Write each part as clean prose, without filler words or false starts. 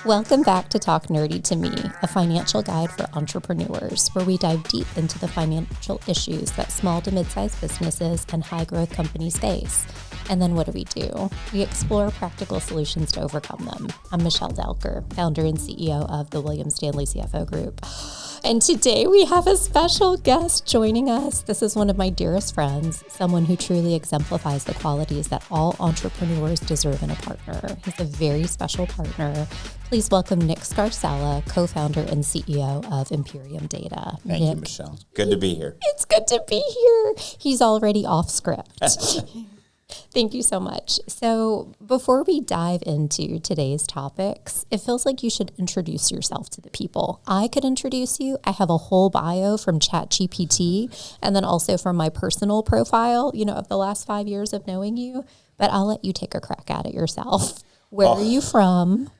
Welcome back to Talk Nerdy to Me, a financial guide for entrepreneurs, where we dive deep into the financial issues that small to mid-sized businesses and high-growth companies face. And then what do? We explore practical solutions to overcome them. I'm Michelle Delker, founder and CEO of the Stanley CFO Group. And today we have a special guest joining us. This is one of my dearest friends, someone who truly exemplifies the qualities that all entrepreneurs deserve in a partner. He's a very special partner. Please welcome Nick Scarsella, co-founder and CEO of Imperium Data. Thank you, Michelle. Good to be here. It's good to be here. He's already off script. Thank you so much. So before we dive into today's topics, it feels like you should introduce yourself to the people. I could introduce you. I have a whole bio from ChatGPT and then also from my personal profile, of the last 5 years of knowing you, but I'll let you take a crack at it yourself. Where are you from?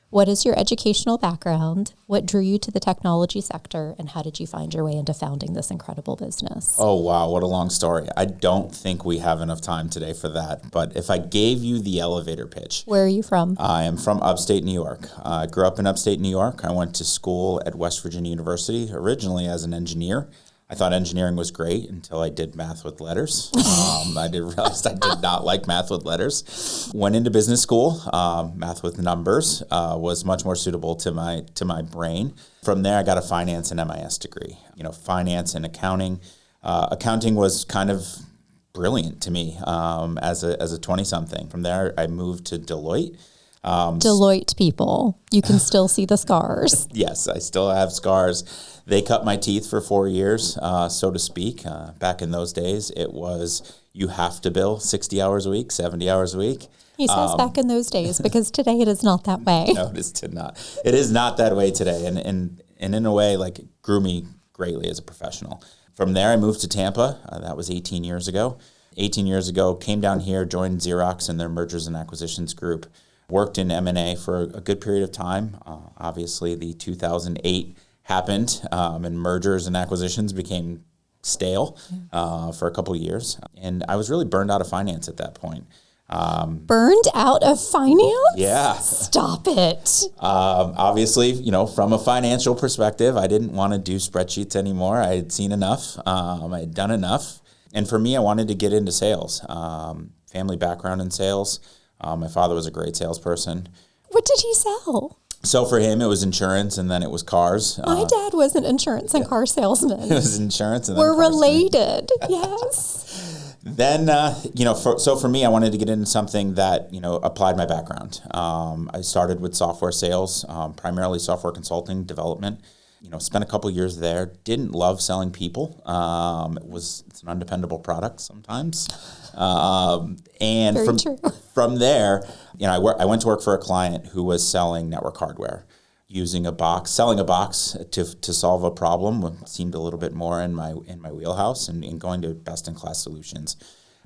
What is your educational background? What drew you to the technology sector? And how did you find your way into founding this incredible business? Oh, wow. What a long story. I don't think we have enough time today for that. But if I gave you the elevator pitch. Where are you from? I am from upstate New York. I grew up in upstate New York. I went to school at West Virginia University, originally as an engineer. I thought engineering was great until I did math with letters. I realized I did not like math with letters. Went into business school. Math with numbers was much more suitable to my brain. From there, I got a finance and MIS degree. Finance and accounting. Accounting was kind of brilliant to me as a 20-something. From there, I moved to Deloitte. Deloitte people, you can still see the scars. Yes, I still have scars. They cut my teeth for 4 years, so to speak. Back in those days, it was you have to bill 60 hours a week, 70 hours a week. He says back in those days because today it is not that way. No, it is not that way today. And in a way, it grew me greatly as a professional. From there, I moved to Tampa. That was 18 years ago. 18 years ago, came down here, joined Xerox in their mergers and acquisitions group. Worked in M&A for a good period of time. Obviously, the 2008 happened, and mergers and acquisitions became stale for a couple of years. And I was really burned out of finance at that point. Burned out of finance? Yeah. Stop it. Obviously, from a financial perspective, I didn't want to do spreadsheets anymore. I had seen enough. I had done enough. And for me, I wanted to get into sales. Family background in sales. My father was a great salesperson. What did he sell? So for him, it was insurance, and then it was cars. My dad was an insurance and car salesman. It was insurance, and then we're related. Yes. Then, so for me, I wanted to get into something that applied my background. I started with software sales, primarily software consulting, development. Spent a couple years there. Didn't love selling people. It's an undependable product sometimes. And from there, I went to work for a client who was selling network hardware, selling a box to solve a problem seemed a little bit more in my wheelhouse, and going to best in class solutions.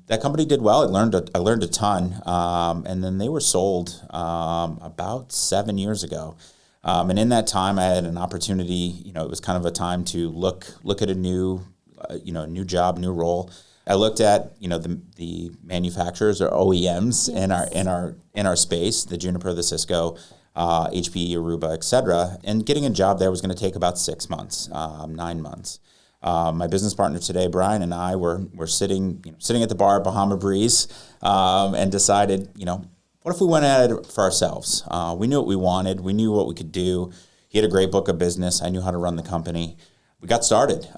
That company did well. I learned a ton, and then they were sold about 7 years ago. And in that time, I had an opportunity. It was kind of a time to look at a new job, new role. I looked at the manufacturers or OEMs in our space, the Juniper, the Cisco, HP, Aruba, et cetera. And getting a job there was going to take about 6 months, 9 months. My business partner today, Brian, and I were sitting at the bar at Bahama Breeze, and decided, what if we went at it for ourselves? We knew what we wanted. We knew what we could do. He had a great book of business. I knew how to run the company. We got started.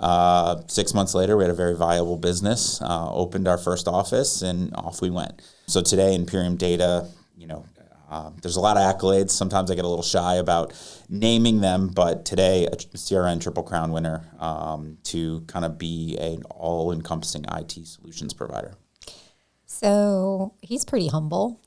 6 months later, we had a very viable business, opened our first office, and off we went. So today, Imperium Data, there's a lot of accolades. Sometimes I get a little shy about naming them, but today, a CRN Triple Crown winner to kind of be an all-encompassing IT solutions provider. So he's pretty humble.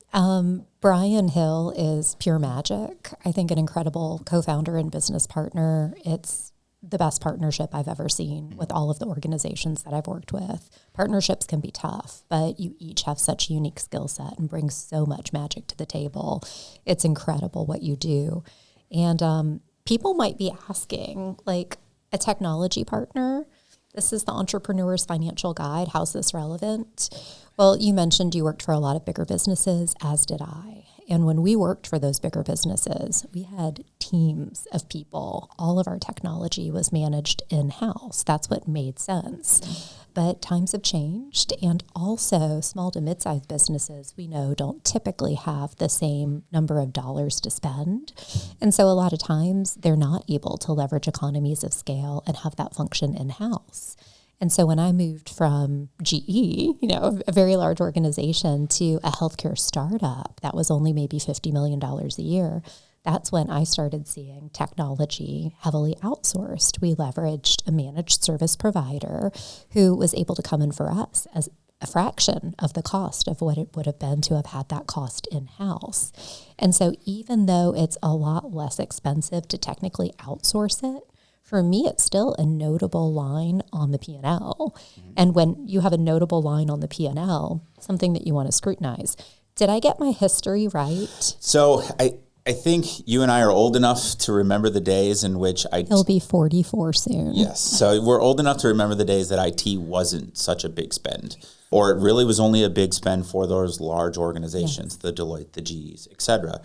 Brian Hill is pure magic. I think an incredible co-founder and business partner. It's the best partnership I've ever seen with all of the organizations that I've worked with. Partnerships can be tough, but you each have such a unique skill set and bring so much magic to the table. It's incredible what you do. And people might be asking, a technology partner, this is the Entrepreneur's Financial Guide. How's this relevant? Well, you mentioned you worked for a lot of bigger businesses, as did I. And when we worked for those bigger businesses, we had teams of people. All of our technology was managed in-house. That's what made sense. But times have changed, and also small to mid-sized businesses, we know, don't typically have the same number of dollars to spend. And so a lot of times they're not able to leverage economies of scale and have that function in-house. And so when I moved from GE, a very large organization, to a healthcare startup that was only maybe $50 million a year, that's when I started seeing technology heavily outsourced. We leveraged a managed service provider who was able to come in for us as a fraction of the cost of what it would have been to have had that cost in-house. And so even though it's a lot less expensive to technically outsource it, for me, it's still a notable line on the P&L. And when you have a notable line on the P&L, something that you want to scrutinize. Did I get my history right? So I think you and I are old enough to remember the days in which He'll be 44 soon. Yes. So we're old enough to remember the days that IT wasn't such a big spend, or it really was only a big spend for those large organizations, the Deloitte, the GEs, et cetera.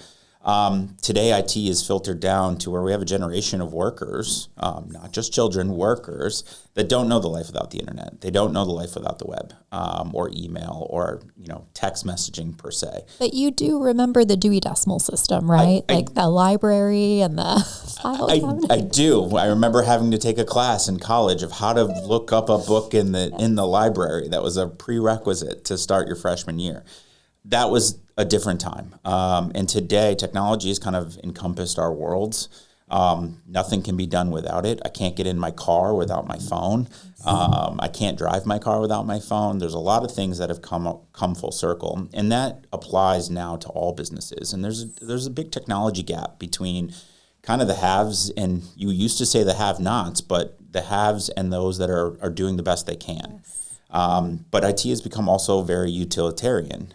Today, IT is filtered down to where we have a generation of workers, not just children, workers that don't know the life without the internet. They don't know the life without the web, or email, or text messaging per se. But you do remember the Dewey Decimal System, right? The library and the file cabinet. I do. I remember having to take a class in college of how to look up a book in the library. That was a prerequisite to start your freshman year. That was a different time. And today, technology has kind of encompassed our worlds. Nothing can be done without it. I can't get in my car without my phone. I can't drive my car without my phone. There's a lot of things that have come full circle. And that applies now to all businesses. And there's a big technology gap between kind of the haves, and you used to say the have-nots, but the haves and those that are doing the best they can. Yes. But IT has become also very utilitarian.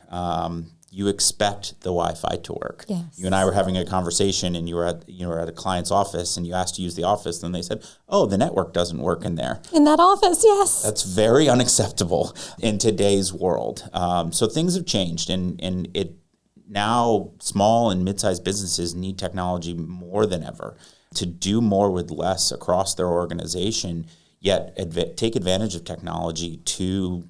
You expect the Wi-Fi to work. Yes. You and I were having a conversation, and you were at a client's office, and you asked to use the office, and they said, "Oh, the network doesn't work in there." In that office, yes. That's very unacceptable in today's world. So things have changed, and it now small and mid-sized businesses need technology more than ever to do more with less across their organization, yet take advantage of technology to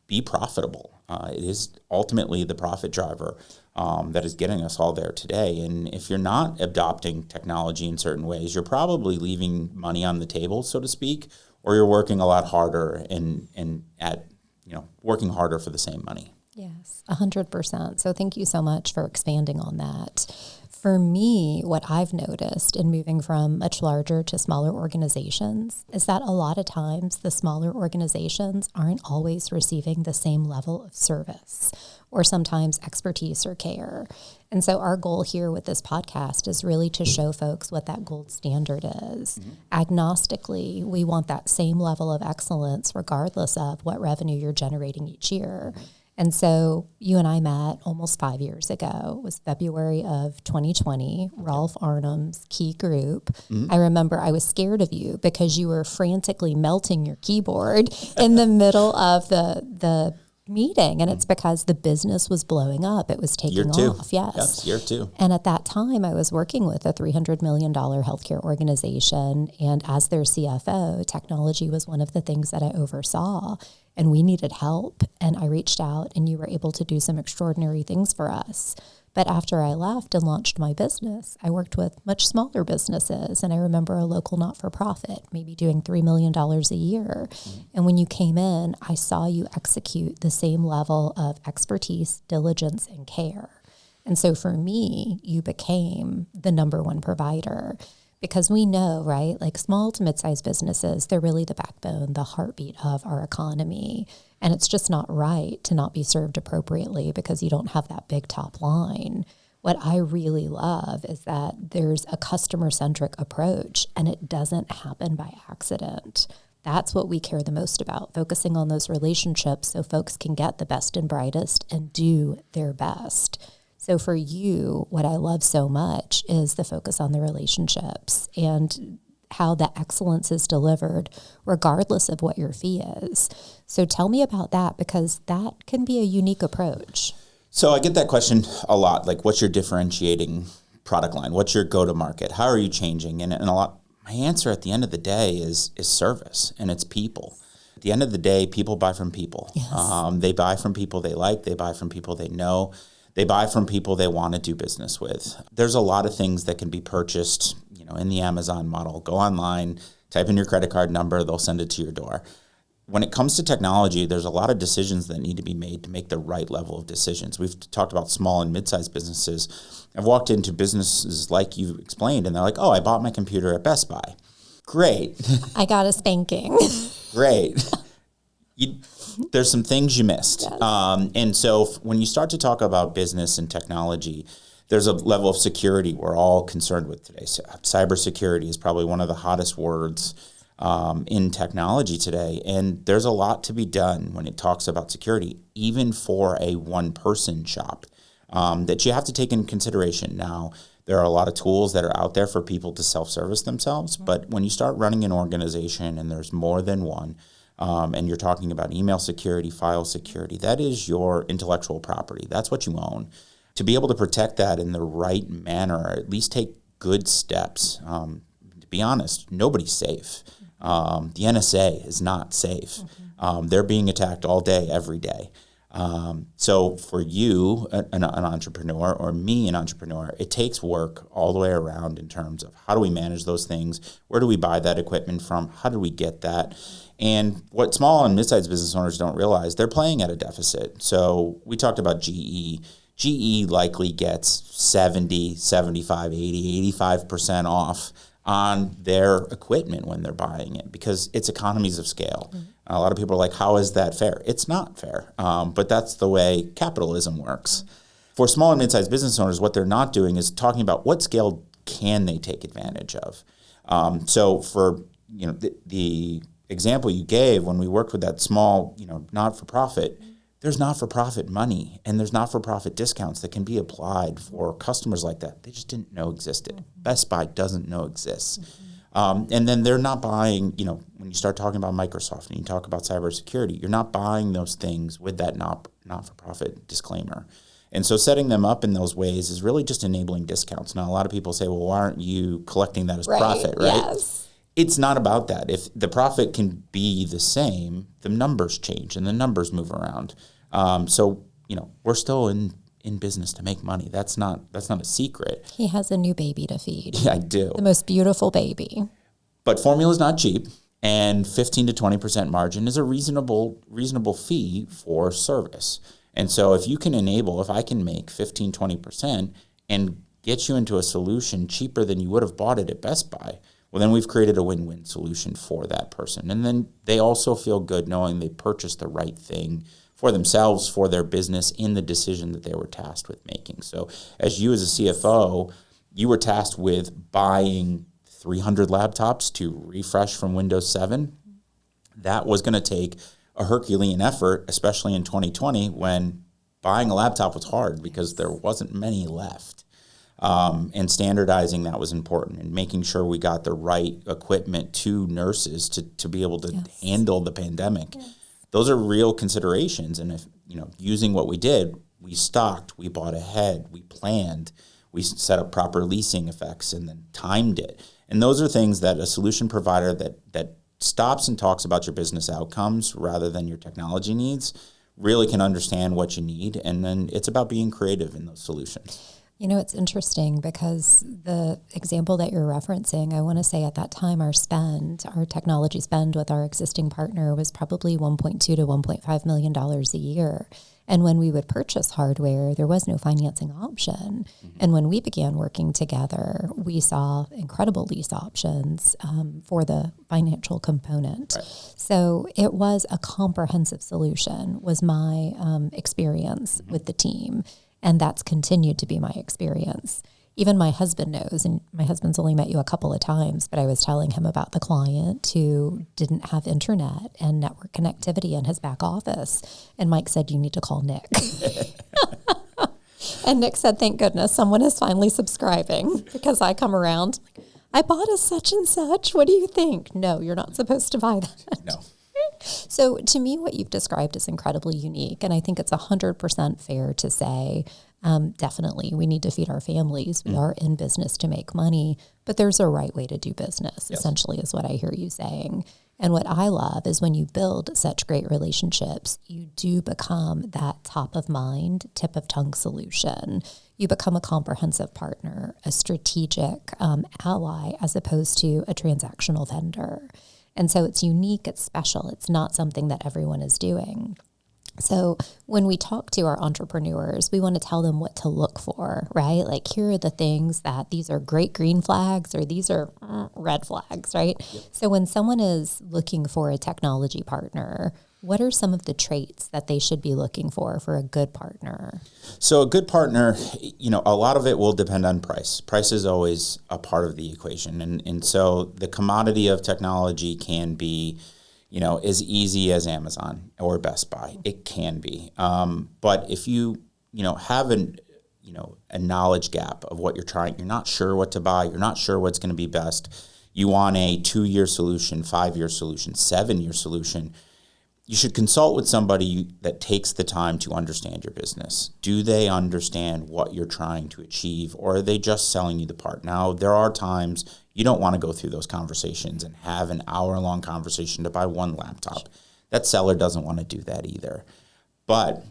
be profitable. It is ultimately the profit driver that is getting us all there today. And if you're not adopting technology in certain ways, you're probably leaving money on the table, so to speak, or you're working a lot harder working harder for the same money. Yes, 100%. So thank you so much for expanding on that. For me, what I've noticed in moving from much larger to smaller organizations is that a lot of times the smaller organizations aren't always receiving the same level of service or sometimes expertise or care. And so our goal here with this podcast is really to show folks what that gold standard is. Agnostically, we want that same level of excellence regardless of what revenue you're generating each year. And so you and I met almost 5 years ago. It was February of 2020, Rolf Arnhem's key group. I remember I was scared of you because you were frantically melting your keyboard in the middle of the meeting. And it's because the business was blowing up. It was taking off. Yes, year two. And at that time, I was working with a $300 million healthcare organization. And as their CFO, technology was one of the things that I oversaw. And we needed help. And I reached out, and you were able to do some extraordinary things for us. But after I left and launched my business, I worked with much smaller businesses. And I remember a local not-for-profit, maybe doing $3 million a year. And when you came in, I saw you execute the same level of expertise, diligence, and care. And so for me, you became the number one provider. Because we know, right, like small to mid-sized businesses, they're really the backbone, the heartbeat of our economy. And it's just not right to not be served appropriately because you don't have that big top line. What I really love is that there's a customer-centric approach, and it doesn't happen by accident. That's what we care the most about, focusing on those relationships so folks can get the best and brightest and do their best. So for you, what I love so much is the focus on the relationships and how the excellence is delivered regardless of what your fee is. So tell me about that, because that can be a unique approach. So I get that question a lot. Like, what's your differentiating product line? What's your go-to-market? How are you changing? And a lot, my answer at the end of the day is service, and it's people. At the end of the day, people buy from people. Yes. They buy from people they like. They buy from people they know. They buy from people they want to do business with. There's a lot of things that can be purchased, in the Amazon model. Go online, type in your credit card number, they'll send it to your door. When it comes to technology, there's a lot of decisions that need to be made to make the right level of decisions. We've talked about small and mid-sized businesses. I've walked into businesses like you explained, and they're like, oh, I bought my computer at Best Buy. Great. I got a spanking. Great. There's some things you missed. Yes. And so when you start to talk about business and technology, there's a level of security we're all concerned with today. So cybersecurity is probably one of the hottest words in technology today. And there's a lot to be done when it talks about security, even for a one-person shop, that you have to take in consideration. Now, there are a lot of tools that are out there for people to self-service themselves. Mm-hmm. But when you start running an organization and there's more than one, and you're talking about email security, file security, that is your intellectual property. That's what you own. To be able to protect that in the right manner, or at least take good steps. To be honest, nobody's safe. The NSA is not safe. Mm-hmm. They're being attacked all day, every day. So for you, an entrepreneur, or me, an entrepreneur, it takes work all the way around in terms of how do we manage those things? Where do we buy that equipment from? How do we get that? And what small and mid-sized business owners don't realize, they're playing at a deficit. So we talked about GE. GE likely gets 70, 75, 80, 85% off on their equipment when they're buying it because it's economies of scale. Mm-hmm. A lot of people are like, how is that fair? It's not fair, but that's the way capitalism works. Mm-hmm. For small and mid-sized business owners, what they're not doing is talking about what scale can they take advantage of. So for the example you gave, when we worked with that small not-for-profit, there's not-for-profit money and there's not-for-profit discounts that can be applied for customers like that. They just didn't know existed. Mm-hmm. Best Buy doesn't know exists. Mm-hmm. And then they're not buying, when you start talking about Microsoft and you talk about cybersecurity, you're not buying those things with that not-for-profit disclaimer. And so setting them up in those ways is really just enabling discounts. Now, a lot of people say, well, why aren't you collecting that as profit, right? Yes. It's not about that. If the profit can be the same, the numbers change and the numbers move around. So we're still in business to make money. That's not a secret. He has a new baby to feed. Yeah, I do. The most beautiful baby. But formula is not cheap, and 15 to 20% margin is a reasonable fee for service. And so if I can make 15, 20% and get you into a solution cheaper than you would have bought it at Best Buy, well, then we've created a win-win solution for that person. And then they also feel good knowing they purchased the right thing for themselves, for their business, in the decision that they were tasked with making. So as you as a CFO, you were tasked with buying 300 laptops to refresh from Windows 7. That was going to take a Herculean effort, especially in 2020 when buying a laptop was hard because there wasn't many left. And standardizing that was important, and making sure we got the right equipment to nurses to be able to handle the pandemic. Yes. Those are real considerations. And if, using what we did, we stocked, we bought ahead, we planned, we set up proper leasing effects and then timed it. And those are things that a solution provider that stops and talks about your business outcomes rather than your technology needs really can understand what you need. And then it's about being creative in those solutions. It's interesting because the example that you're referencing, I want to say at that time, our technology spend with our existing partner was probably $1.2 to $1.5 million a year. And when we would purchase hardware, there was no financing option. Mm-hmm. And when we began working together, we saw incredible lease options for the financial component. Right. So it was a comprehensive solution, was my experience with the team. And that's continued to be my experience. Even my husband knows, and my husband's only met you a couple of times, but I was telling him about the client who didn't have internet and network connectivity in his back office. And Mike said, you need to call Nick. And Nick said, thank goodness someone is finally subscribing, because I come around, I bought a such and such. What do you think? No, you're not supposed to buy that. No. So to me, what you've described is incredibly unique. And I think it's 100% fair to say, definitely, we need to feed our families. We are in business to make money, but there's a right way to do business, essentially, is what I hear you saying. And what I love is when you build such great relationships, you do become that top of mind, tip of tongue solution. You become a comprehensive partner, a strategic ally, as opposed to a transactional vendor. And so it's unique, it's special, it's not something that everyone is doing. So when we talk to our entrepreneurs, we want to tell them what to look for, right? Like, here are the things that these are great green flags or these are red flags, right? Yep. So when someone is looking for a technology partner, what are some of the traits that they should be looking for a good partner? So a good partner, a lot of it will depend on price. Price is always a part of the equation. And so the commodity of technology can be as easy as Amazon or Best Buy. It can be. But if you have a knowledge gap of what you're trying, you're not sure what to buy, you're not sure what's going to be best, you want a 2-year solution, 5-year solution, 7-year solution, you should consult with somebody that takes the time to understand your business. Do they understand what you're trying to achieve, or are they just selling you the part? Now, there are times you don't want to go through those conversations and have an hour-long conversation to buy one laptop. That seller doesn't want to do that either. But,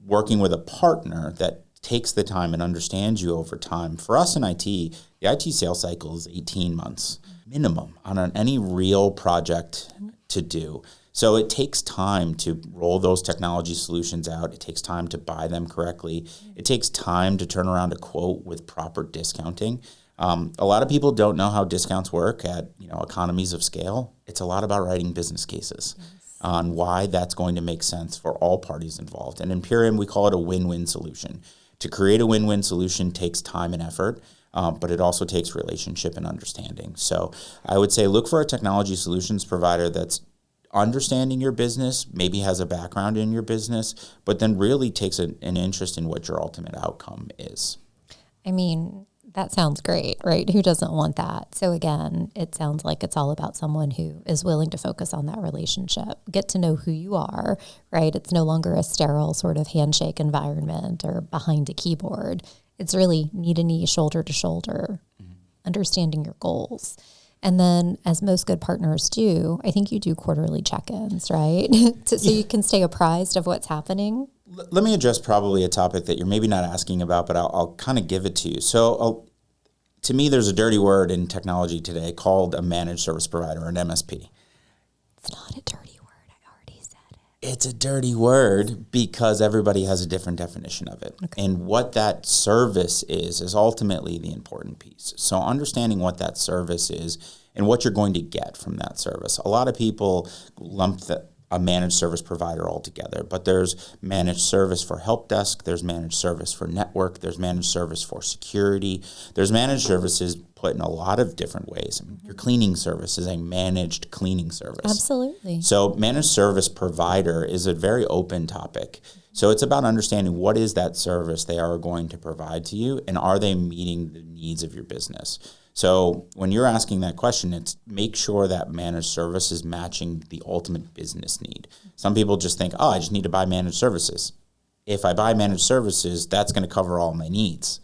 working with a partner that takes the time and understands you over time. For us in IT, the IT sales cycle is 18 months minimum on any real project to do. So it takes time to roll those technology solutions out. It takes time to buy them correctly. It takes time to turn around a quote with proper discounting. A lot of people don't know how discounts work at economies of scale. It's a lot about writing business cases on why that's going to make sense for all parties involved. And in Imperium, we call it a win-win solution. To create a win-win solution takes time and effort, but it also takes relationship and understanding. So I would say look for a technology solutions provider that's understanding your business, maybe has a background in your business, but then really takes an interest in what your ultimate outcome is. I mean, that sounds great, right? Who doesn't want that? So again, it sounds like it's all about someone who is willing to focus on that relationship, get to know who you are, right? It's no longer a sterile sort of handshake environment or behind a keyboard. It's really knee to knee, shoulder to shoulder, understanding your goals. And then, as most good partners do, I think you do quarterly check-ins, right? So you can stay apprised of what's happening. Let me address probably a topic that you're maybe not asking about, but I'll kind of give it to you. So to me, there's a dirty word in technology today called a managed service provider, an MSP. It's not a dirty word. I already said it. It's a dirty word because everybody has a different definition of it. Okay. And what that service is ultimately the important piece. So understanding what that service is and what you're going to get from that service. A lot of people lump a managed service provider altogether, but there's managed service for help desk, there's managed service for network, there's managed service for security, there's managed services put in a lot of different ways. I mean, your cleaning service is a managed cleaning service. Absolutely. So managed service provider is a very open topic. So it's about understanding what is that service they are going to provide to you, and are they meeting the needs of your business? So when you're asking that question, it's make sure that managed service is matching the ultimate business need. Some people just think, I just need to buy managed services. If I buy managed services, that's going to cover all my needs.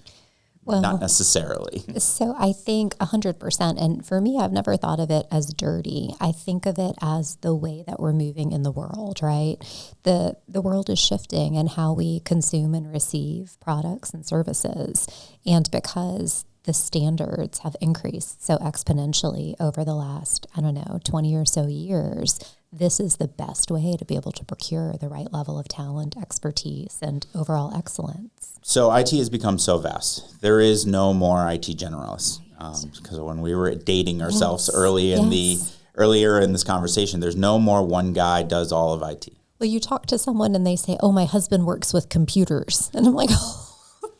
Well, not necessarily. So I think 100%. And for me, I've never thought of it as dirty. I think of it as the way that we're moving in the world, right? The world is shifting in how we consume and receive products and services. And because the standards have increased so exponentially over the last, 20 or so years, this is the best way to be able to procure the right level of talent, expertise, and overall excellence. So IT has become so vast. There is no more IT generalists. Because when we were dating ourselves earlier in this conversation, there's no more one guy does all of IT. Well, you talk to someone and they say, my husband works with computers. And I'm like,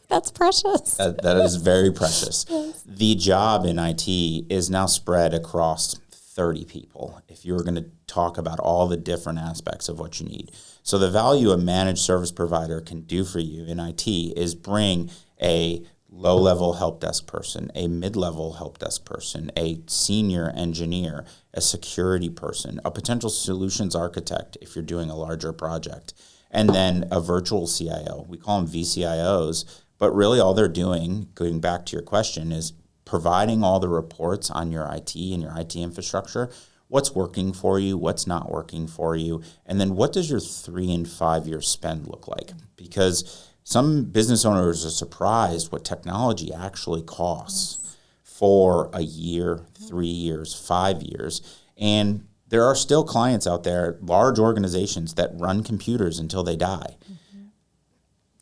that's precious. That is very precious. Yes. The job in IT is now spread across 30 people if you were going to talk about all the different aspects of what you need. So the value a managed service provider can do for you in IT is bring a low-level help desk person, a mid-level help desk person, a senior engineer, a security person, a potential solutions architect if you're doing a larger project, and then a virtual CIO. We call them VCIOs, but really all they're doing, going back to your question, is providing all the reports on your IT and your IT infrastructure, what's working for you, what's not working for you, and then what does your 3 and 5 year spend look like? Because some business owners are surprised what technology actually costs for a year, 3 years, 5 years. And there are still clients out there, large organizations that run computers until they die. Mm-hmm.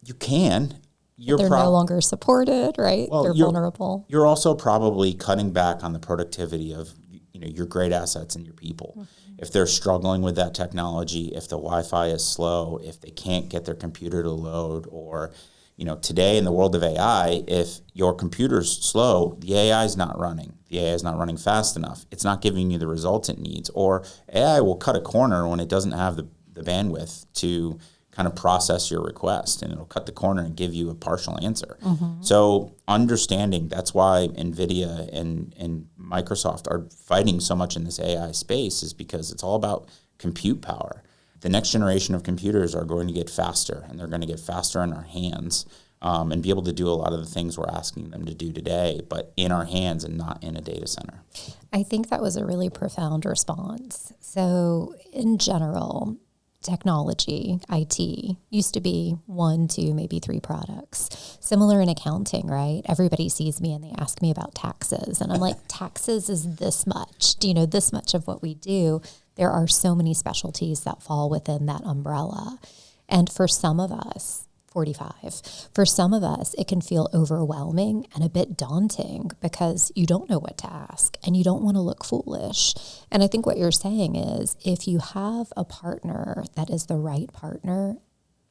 You can. They're no longer supported, right? Well, they're vulnerable. You're also probably cutting back on the productivity of your great assets and your people. Mm-hmm. If they're struggling with that technology, if the Wi-Fi is slow, if they can't get their computer to load, or today in the world of AI, if your computer's slow, the AI is not running. The AI is not running fast enough. It's not giving you the results it needs. Or AI will cut a corner when it doesn't have the bandwidth to kind of process your request, and it'll cut the corner and give you a partial answer. Mm-hmm. So understanding, that's why NVIDIA and Microsoft are fighting so much in this AI space, is because it's all about compute power. The next generation of computers are going to get faster, and they're going to get faster in our hands and be able to do a lot of the things we're asking them to do today, but in our hands and not in a data center. I think that was a really profound response. So in general, technology, IT, used to be 1, 2, maybe 3 products. Similar in accounting, right? Everybody sees me and they ask me about taxes. And I'm like, taxes is this much. Do you know this much of what we do? There are so many specialties that fall within that umbrella. And for some of us, 45, for some of us, it can feel overwhelming and a bit daunting because you don't know what to ask and you don't want to look foolish. And I think what you're saying is, if you have a partner that is the right partner,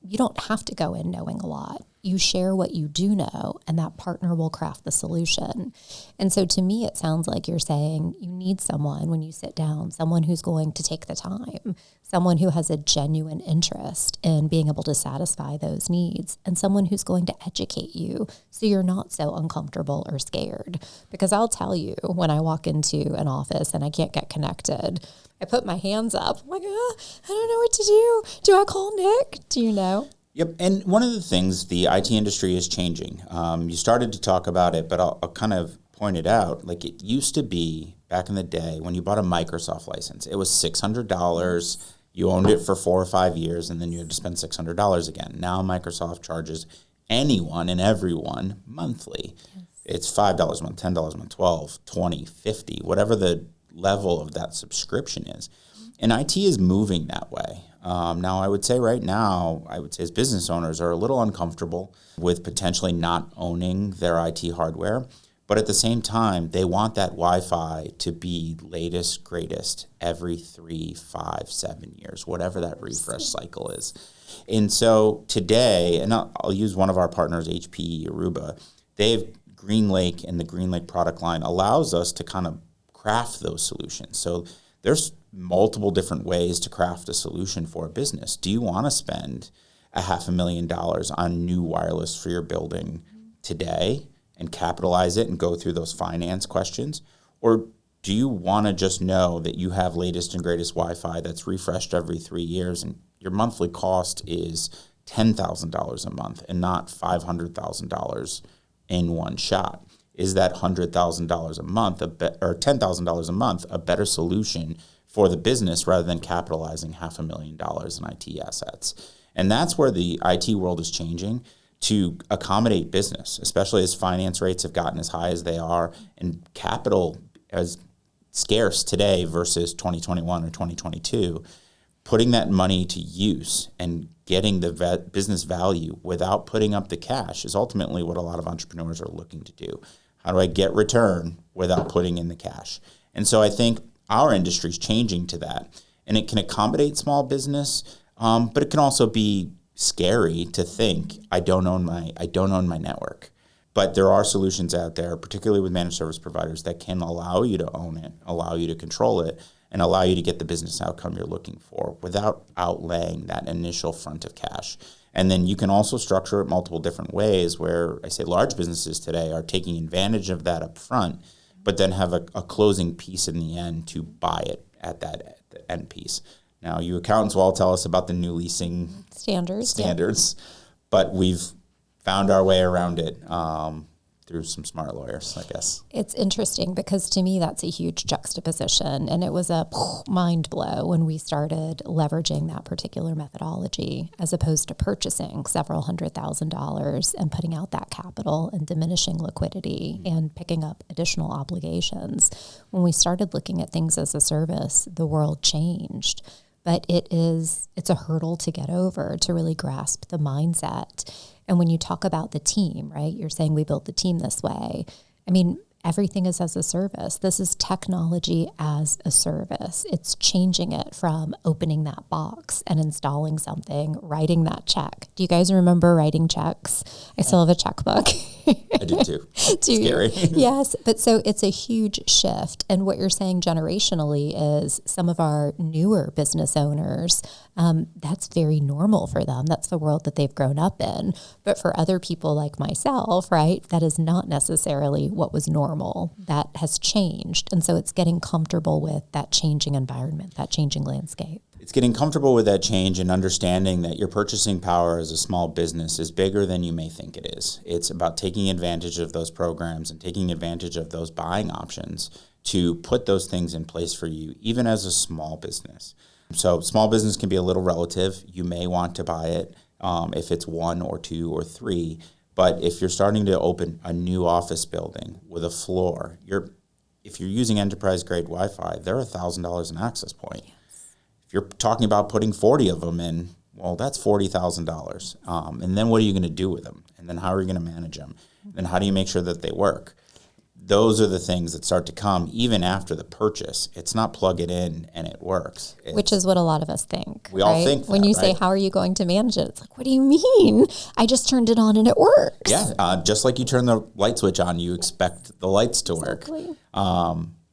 you don't have to go in knowing a lot. You share what you do know, and that partner will craft the solution. And so to me, it sounds like you're saying you need someone when you sit down, someone who's going to take the time, someone who has a genuine interest in being able to satisfy those needs, and someone who's going to educate you so you're not so uncomfortable or scared. Because I'll tell you, when I walk into an office and I can't get connected, I put my hands up. I'm like, I don't know what to do. Do I call Nick? Do you know? Yep. And one of the things, the IT industry is changing. You started to talk about it, but I'll kind of point it out. Like, it used to be back in the day when you bought a Microsoft license, it was $600. You owned it for 4 or 5 years, and then you had to spend $600 again. Now Microsoft charges anyone and everyone monthly. Yes. It's $5 a month, $10 a month, $12, $20, $50, whatever the level of that subscription is. And IT is moving that way. Now, I would say right now, as business owners are a little uncomfortable with potentially not owning their IT hardware. But at the same time, they want that Wi-Fi to be latest, greatest every 3, 5, 7 years, whatever that refresh cycle is. And so today, and I'll use one of our partners, HP Aruba, they have GreenLake, and the GreenLake product line allows us to kind of craft those solutions. So there's multiple different ways to craft a solution for a business. Do you want to spend $500,000 on new wireless for your building today and capitalize it and go through those finance questions? Or do you want to just know that you have latest and greatest Wi-Fi that's refreshed every 3 years, and your monthly cost is $10,000 a month and not $500,000 in one shot? Is that $100,000 a month or $10,000 a month a better solution for the business rather than capitalizing $500,000 in IT assets? And that's where the IT world is changing to accommodate business, especially as finance rates have gotten as high as they are and capital as scarce today versus 2021 or 2022. Putting that money to use and getting the business value without putting up the cash is ultimately what a lot of entrepreneurs are looking to do. How do I get return without putting in the cash? And so I think our industry is changing to that, and it can accommodate small business, but it can also be scary to think I don't own my network. But there are solutions out there, particularly with managed service providers, that can allow you to own it, allow you to control it, and allow you to get the business outcome you're looking for without outlaying that initial front of cash. And then you can also structure it multiple different ways where I say large businesses today are taking advantage of that up front, but then have a closing piece in the end to buy it at the end piece. Now, you accountants will all tell us about the new leasing standards, yeah. But we've found our way around it through some smart lawyers, I guess. It's interesting because to me, that's a huge juxtaposition. And it was a mind blow when we started leveraging that particular methodology as opposed to purchasing several $100,000 and putting out that capital and diminishing liquidity and picking up additional obligations. When we started looking at things as a service, the world changed. But it's a hurdle to get over, to really grasp the mindset. And when you talk about the team, right, you're saying we built the team this way. I mean, everything is as a service. This is technology as a service. It's changing it from opening that box and installing something, writing that check. Do you guys remember writing checks? I still have a checkbook. I do too. Scary. Yes. But so it's a huge shift. And what you're saying generationally is some of our newer business owners, that's very normal for them. That's the world that they've grown up in. But for other people like myself, right, that is not necessarily what was normal. That has changed. And so it's getting comfortable with that changing environment, that changing landscape. It's getting comfortable with that change and understanding that your purchasing power as a small business is bigger than you may think it is. It's about taking advantage of those programs and taking advantage of those buying options to put those things in place for you, even as a small business. So small business can be a little relative. You may want to buy it if it's 1 or 2 or 3. But if you're starting to open a new office building with a floor, if you're using enterprise-grade Wi-Fi, they're $1,000 an access point. If you're talking about putting 40 of them in, well, that's $40,000. And then what are you going to do with them? And then how are you going to manage them? Then how do you make sure that they work? Those are the things that start to come even after the purchase. It's not plug it in and it works. Which is what a lot of us think. We all think that, when you say, how are you going to manage it? It's like, what do you mean? I just turned it on and it works. Yeah, just like you turn the light switch on, you expect the lights to work.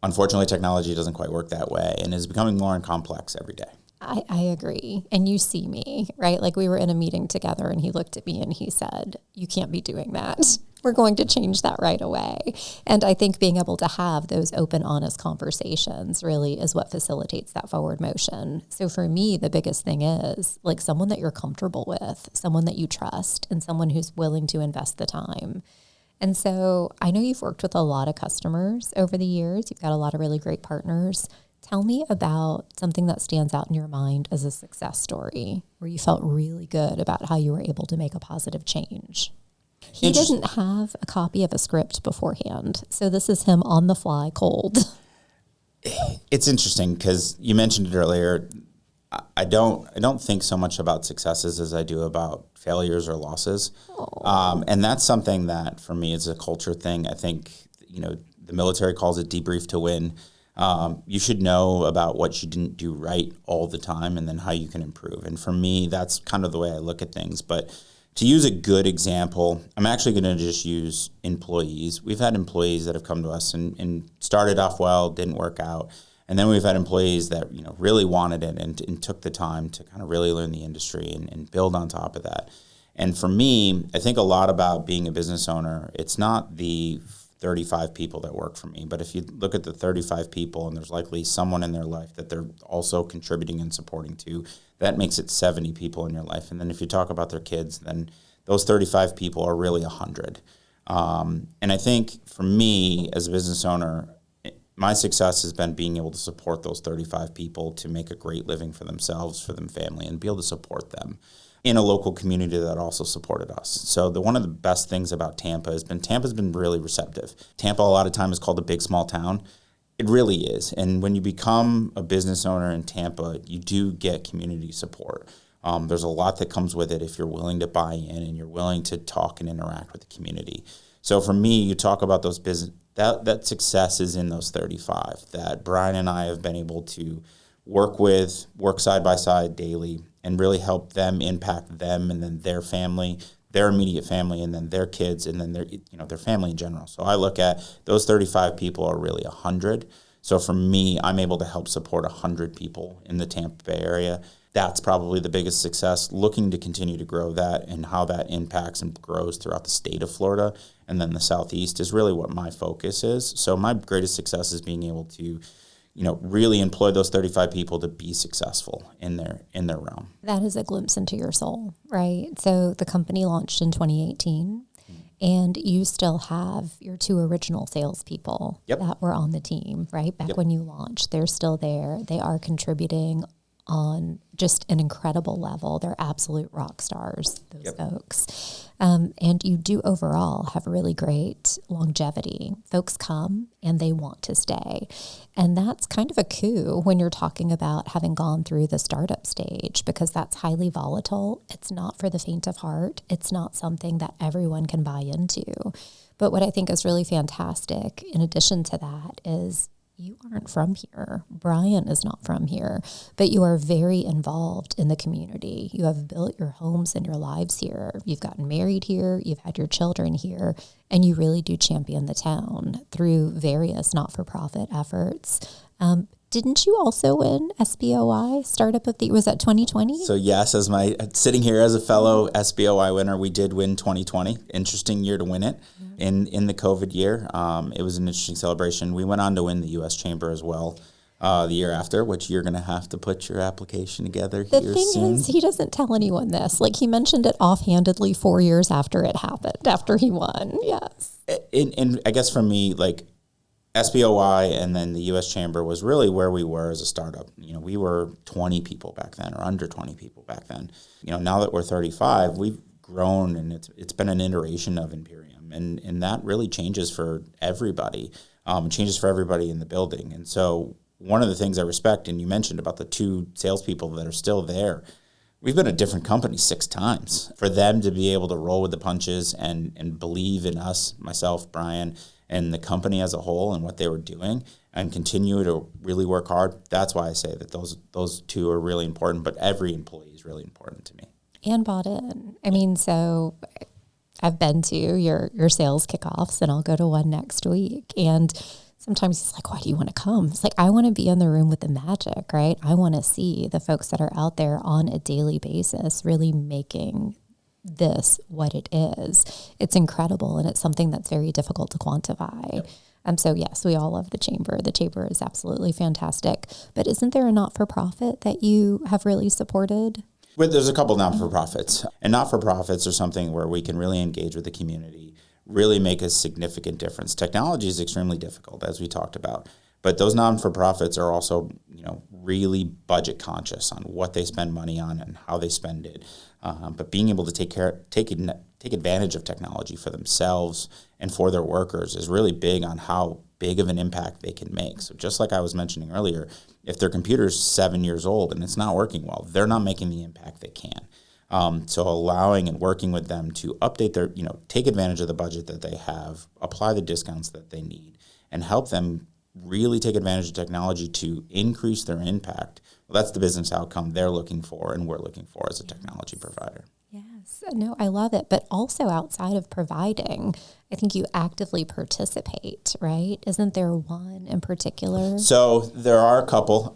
Unfortunately, technology doesn't quite work that way and is becoming more complex every day. I agree. And you see me, right? Like we were in a meeting together and he looked at me and he said, you can't be doing that. We're going to change that right away. And I think being able to have those open, honest conversations really is what facilitates that forward motion. So for me, the biggest thing is like someone that you're comfortable with, someone that you trust, and someone who's willing to invest the time. And so I know you've worked with a lot of customers over the years. You've got a lot of really great partners. Tell me about something that stands out in your mind as a success story where you felt really good about how you were able to make a positive change. He didn't have a copy of a script beforehand, so this is him on the fly, cold. It's interesting because you mentioned it earlier. I don't think so much about successes as I do about failures or losses. And that's something that for me is a culture thing. I think, the military calls it debrief to win. You should know about what you didn't do right all the time and then how you can improve. And for me, that's kind of the way I look at things. But to use a good example, I'm actually going to just use employees. We've had employees that have come to us and started off well, didn't work out. And then we've had employees that really wanted it and took the time to kind of really learn the industry and build on top of that. And for me, I think a lot about being a business owner, it's not the 35 people that work for me, but if you look at the 35 people and there's likely someone in their life that they're also contributing and supporting to, that makes it 70 people in your life. And then if you talk about their kids, then those 35 people are really 100. And I think for me as a business owner, my success has been being able to support those 35 people to make a great living for themselves, for them family, and be able to support them in a local community that also supported us. So one of the best things about Tampa's been really receptive. Tampa a lot of time is called a big small town. It really is. And when you become a business owner in Tampa, you do get community support. There's a lot that comes with it if you're willing to buy in and you're willing to talk and interact with the community. So for me, you talk about those business, that success is in those 35 that Brian and I have been able to work side by side daily and really help them, impact them and then their family, their immediate family, and then their kids, and then their family in general. So I look at those 35 people are really 100. So for me, I'm able to help support 100 people in the Tampa Bay area. that's probably the biggest success, looking to continue to grow that, and how that impacts and grows throughout the state of Florida and then the Southeast is really what my focus is. So my greatest success is being able to, really employ those 35 people to be successful in their realm. That is a glimpse into your soul, right? So the company launched in 2018. And you still have your 2 original salespeople that were on the team, right? Back when you launched, they're still there. They are contributing on just an incredible level. They're absolute rock stars, those folks. And you do overall have really great longevity. Folks come and they want to stay. And that's kind of a coup when you're talking about having gone through the startup stage, because that's highly volatile. It's not for the faint of heart. It's not something that everyone can buy into. But what I think is really fantastic, in addition to that, is you aren't from here. Brian is not from here, but you are very involved in the community. You have built your homes and your lives here. You've gotten married here. You've had your children here, and you really do champion the town through various not-for-profit efforts. Didn't you also win SBOI Startup of the, was that 2020? So yes, sitting here as a fellow SBOI winner, we did win 2020. Interesting year to win it in the COVID year. It was an interesting celebration. We went on to win the U.S. Chamber as well the year after, which you're going to have to put your application together here soon. The thing is, he doesn't tell anyone this. Like, he mentioned it offhandedly 4 years after it happened, after he won. Yes. And I guess for me, like, SBOI and then the U.S. Chamber was really where we were as a startup. We were 20 people back then, or under 20 people back then. Now that we're 35, we've grown, and it's been an iteration of Imperium, and that really changes for everybody. It changes for everybody in the building. And so one of the things I respect, and you mentioned about the 2 salespeople that are still there, we've been a different company 6 times. For them to be able to roll with the punches and believe in us, myself, Brian, and the company as a whole and what they were doing, and continue to really work hard, that's why I say that those 2 are really important, but every employee is really important to me. And bought in. I mean, so I've been to your sales kickoffs, and I'll go to one next week. And sometimes he's like, why do you want to come? It's like, I want to be in the room with the magic, right? I want to see the folks that are out there on a daily basis really making this what it is. It's incredible, and it's something that's very difficult to quantify. So yes, we all love the Chamber. The Chamber is absolutely fantastic. But isn't there a not-for-profit that you have really supported? Well, there's a couple not-for-profits. And not-for-profits are something where we can really engage with the community, really make a significant difference. Technology is extremely difficult, as we talked about. But those non-for-profits are also, really budget conscious on what they spend money on and how they spend it. But being able to take advantage of technology for themselves and for their workers is really big on how big of an impact they can make. So just like I was mentioning earlier, if their computer's 7 years old and it's not working well, they're not making the impact they can. So allowing and working with them to update their, take advantage of the budget that they have, apply the discounts that they need, and help them really take advantage of technology to increase their impact. Well, that's the business outcome they're looking for and we're looking for as a technology provider. Yes. No, I love it. But also outside of providing, I think you actively participate, right? Isn't there one in particular? So there are a couple.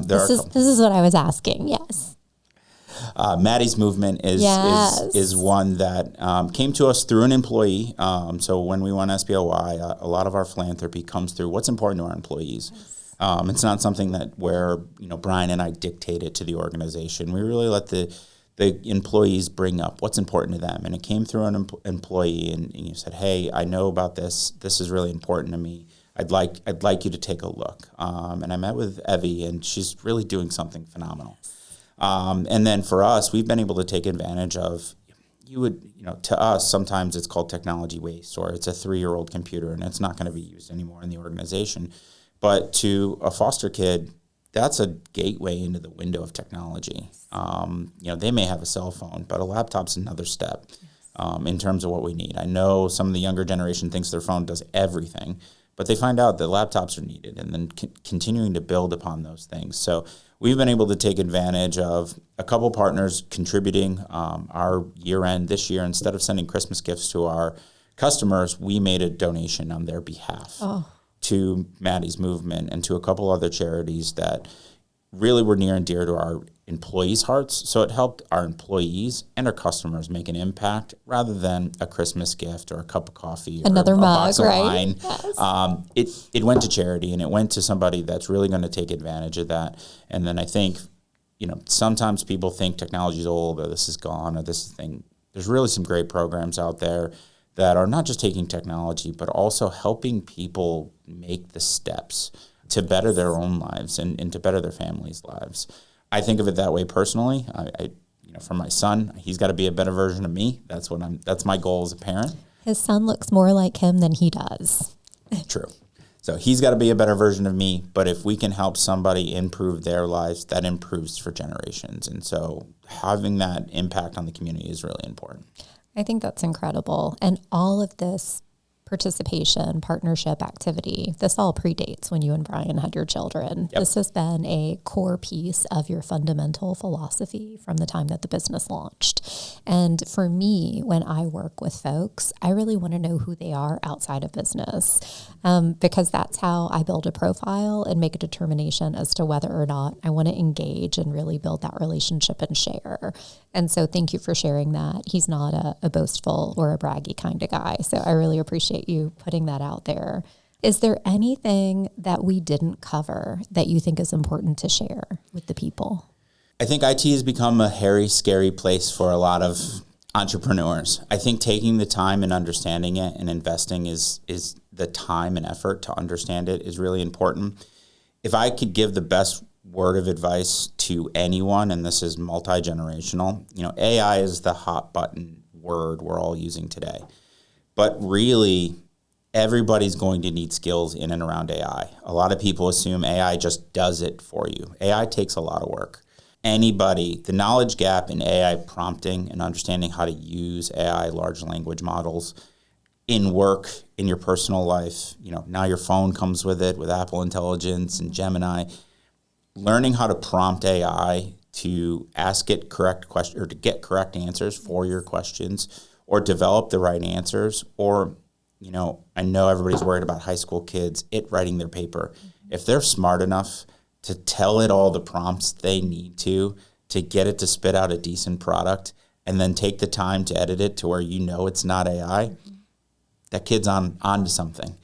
This is what I was asking. Yes. Maddie's movement is one that came to us through an employee. So when we won SBOI, a lot of our philanthropy comes through what's important to our employees. Yes. It's not something that where Brian and I dictate it to the organization. We really let the employees bring up what's important to them, and it came through an employee, and you said, "Hey, I know about this. This is really important to me. I'd like you to take a look." And I met with Evie, and she's really doing something phenomenal. And then for us, we've been able to take advantage of, to us, sometimes it's called technology waste, or it's a 3-year-old computer and it's not going to be used anymore in the organization. But to a foster kid, that's a gateway into the window of technology. They may have a cell phone, but a laptop's another step in terms of what we need. I know some of the younger generation thinks their phone does everything, but they find out that laptops are needed, and then continuing to build upon those things. So we've been able to take advantage of a couple partners contributing our year-end this year. Instead of sending Christmas gifts to our customers, we made a donation on their behalf to Maddie's movement and to a couple other charities that really were near and dear to our employees' hearts. So it helped our employees and our customers make an impact rather than a Christmas gift or a cup of coffee or Another a mug, box of right? wine. Yes. It went to charity, and it went to somebody that's really going to take advantage of that. And then I think, sometimes people think technology is old or this is gone or this thing. There's really some great programs out there that are not just taking technology, but also helping people make the steps to better their own lives and to better their families' lives. I think of it that way personally. I for my son, he's got to be a better version of me. That's my goal as a parent. His son looks more like him than he does. True. So he's got to be a better version of me. But if we can help somebody improve their lives, that improves for generations. And so having that impact on the community is really important. I think that's incredible. And all of this participation, partnership, activity, this all predates when you and Brian had your children. Yep. This has been a core piece of your fundamental philosophy from the time that the business launched. And for me, when I work with folks, I really want to know who they are outside of business, because that's how I build a profile and make a determination as to whether or not I want to engage and really build that relationship and share. And so thank you for sharing that. He's not a boastful or a braggy kind of guy. So I really appreciate you putting that out there. Is there anything that we didn't cover that you think is important to share with the people? I think IT has become a hairy, scary place for a lot of entrepreneurs. I think taking the time and understanding it and investing is the time and effort to understand it is really important. If I could give the best word of advice to anyone, and this is multi-generational, AI is the hot button word we're all using today. But really, everybody's going to need skills in and around AI. A lot of people assume AI just does it for you. AI takes a lot of work. The knowledge gap in AI prompting and understanding how to use AI, large language models, in work, in your personal life, now your phone comes with it, with Apple Intelligence and Gemini. Learning how to prompt AI to ask it correct questions or to get correct answers for your questions or develop the right answers. Or, I know everybody's worried about high school kids, writing their paper. If they're smart enough to tell it all the prompts they need to get it to spit out a decent product and then take the time to edit it to where it's not AI, that kid's on to something.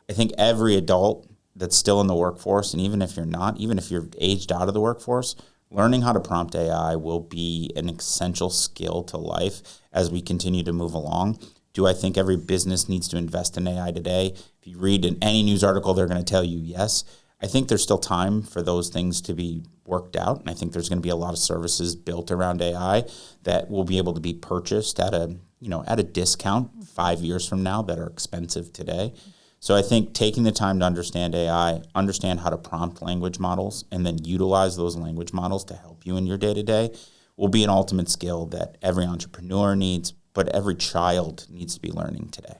I think every adult that's still in the workforce, and even if you're not, even if you're aged out of the workforce, learning how to prompt AI will be an essential skill to life as we continue to move along. Do I think every business needs to invest in AI today? If you read in any news article, they're going to tell you yes. I think there's still time for those things to be worked out, and I think there's going to be a lot of services built around AI that will be able to be purchased at a discount 5 years from now that are expensive today. So I think taking the time to understand AI, understand how to prompt language models, and then utilize those language models to help you in your day-to-day will be an ultimate skill that every entrepreneur needs, but every child needs to be learning today.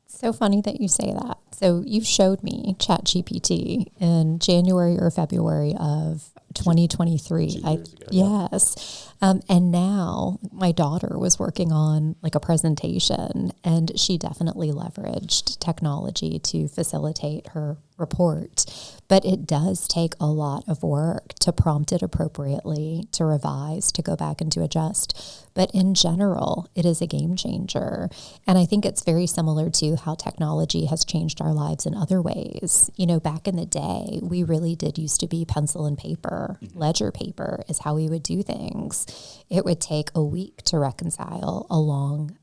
So funny that you say that. So you showed me ChatGPT in January or February of 2023. 2 years ago, yes. And now my daughter was working on like a presentation, and she definitely leveraged technology to facilitate her report. But it does take a lot of work to prompt it appropriately, to revise, to go back and to adjust. But in general, it is a game changer. And I think it's very similar to how technology has changed our lives in other ways. Back in the day, we really did used to be pencil and paper. Ledger paper is how we would do things. It would take a week to reconcile a long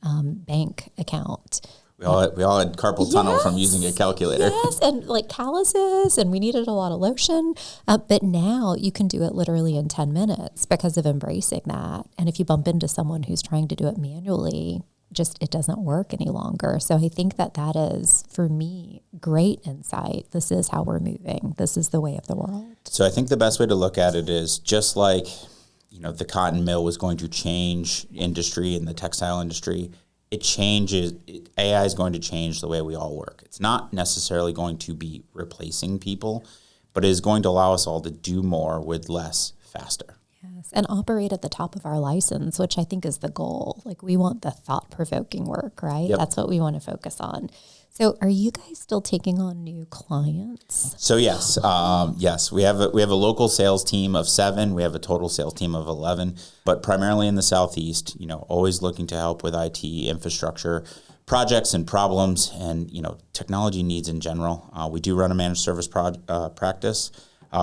bank account. We all had carpal tunnel from using a calculator. Yes, and like calluses, and we needed a lot of lotion. But now you can do it literally in 10 minutes because of embracing that. And if you bump into someone who's trying to do it manually, it doesn't work any longer. So I think that is, for me, great insight. This is how we're moving. This is the way of the world. So I think the best way to look at it is just like, the cotton mill was going to change industry and the textile industry. AI is going to change the way we all work. It's not necessarily going to be replacing people, but it is going to allow us all to do more with less, faster. Yes, and operate at the top of our license, which I think is the goal. Like, we want the thought-provoking work, right? Yep. That's what we want to focus on. So are you guys still taking on new clients? So yes, we have a local sales team of 7. We have a total sales team of 11, but primarily in the Southeast. Always looking to help with IT infrastructure projects and problems, and technology needs in general. We do run a managed service practice.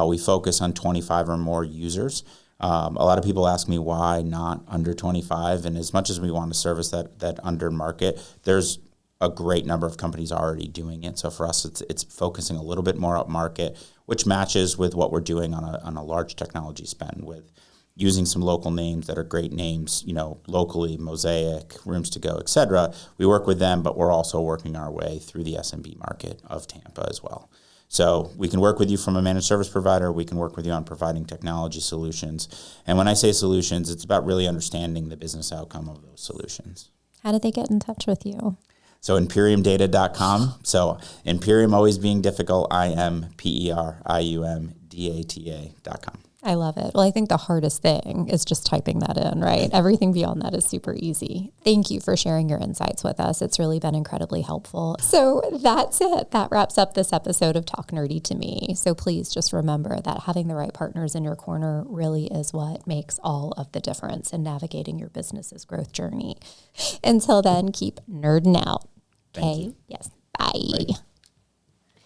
We focus on 25 or more users. A lot of people ask me why not under 25, and as much as we want to service that under market, there's a great number of companies already doing it. So for us, it's focusing a little bit more up market, which matches with what we're doing on a large technology spend, with using some local names that are great names, locally, Mosaic, Rooms to Go, et cetera. We work with them, but we're also working our way through the SMB market of Tampa as well. So we can work with you from a managed service provider. We can work with you on providing technology solutions. And when I say solutions, it's about really understanding the business outcome of those solutions. How did they get in touch with you? So imperiumdata.com. So Imperium always being difficult, IMPERIUMDATA.com. I love it. Well, I think the hardest thing is just typing that in, right? Everything beyond that is super easy. Thank you for sharing your insights with us. It's really been incredibly helpful. So that's it. That wraps up this episode of Talk Nerdy to Me. So please just remember that having the right partners in your corner really is what makes all of the difference in navigating your business's growth journey. Until then, keep nerding out. Okay? Yes. Bye.